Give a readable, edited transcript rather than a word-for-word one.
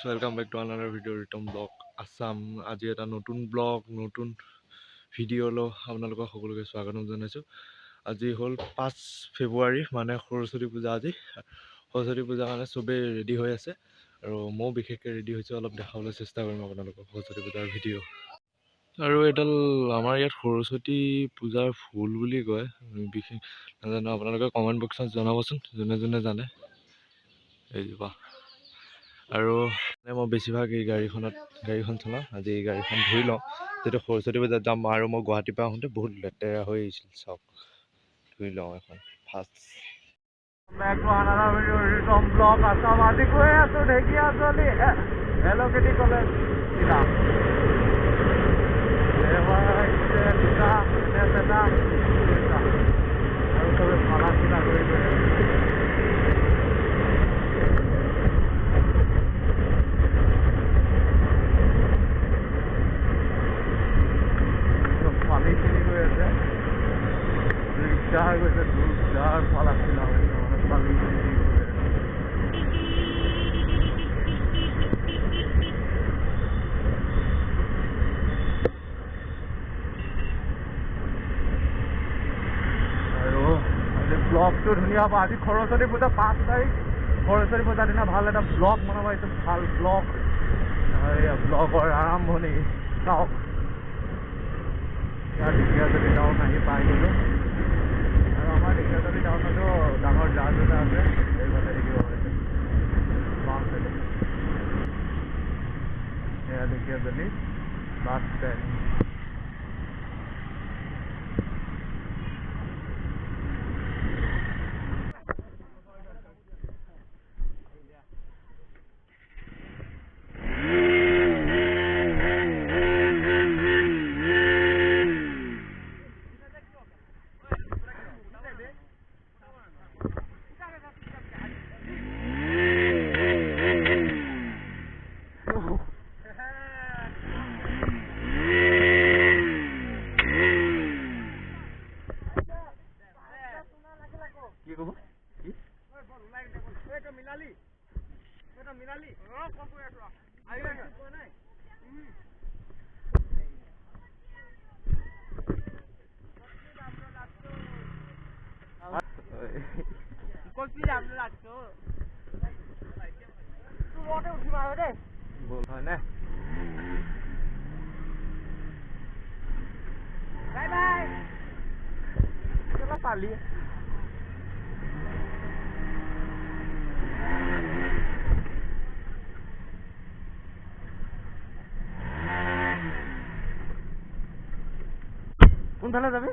welcome back to another video ritomvlog Assam. আজি এটা নতুন ব্লগ নতুন ভিডিঅ' ল আপোনালোকক সকলোকে স্বাগতম জনাইছো। আজি হ'ল 5 ফেব্ৰুৱাৰী মানে সৰস্বতী পূজা। আজি সৰস্বতী পূজাৰ কাৰণে সবে ৰেডি হৈ আছে আৰু মই বিশেষকৈ ৰেডি হৈছো, অলপ দেখাবলৈ চেষ্টা কৰিম আপোনালোকক সৰস্বতী পূজাৰ ভিডিঅ'। আৰু এডাল আমাৰ ইয়াত সৰস্বতী পূজাৰ ফুল বুলি কয়, বিশেষ নাজানো, আপোনালোকে কমেণ্ট বক্সত জনাবচোন যোনে যোনে জানে। এইজোপা আৰু মই বেছিভাগ এই গাড়ীখন চলাওঁ। আজি এই গাড়ীখন ধুই লওঁ, যিহেতু সৰস্বতী পূজাত যাম আৰু মই গুৱাহাটীৰ পৰা আহোঁতে বহুত লেতেৰা হৈ আহিছিল। চাওক, ধুই লওঁ এখন ফাৰ্ষ্ট। আজি গৈ আছোঁ ঢেকীয়াজুলি হেল্ল' কেটি কলেজ। আৰু চবে খানা পিনা কৰি হৈ গৈছে দুজাৰ ফল আছিল পালি আৰু ব্লগটো ধুনীয়া হ'ব। আজি সৰস্বতী পূজা 5 তাৰিখ, সৰস্বতী পূজাৰ দিনা ভাল এটা ব্লগ বনাব আহিছো, ভাল ব্লগ। ব্লগৰ আৰম্ভণি চাওক। ঢেকীয়াজুলি টাউন আহি পাই গ'লো আৰু আমাৰ ঢেকীয়াজুলি টাউনতো ডাঙৰ জাহাজ এটা আছে, এইফালে দেখিব পাৰিছে বাছ চাইডে। এয়া ঢেকীয়াজুলি বাছ ষ্টেণ্ড। পালি কোনফালে যাবি?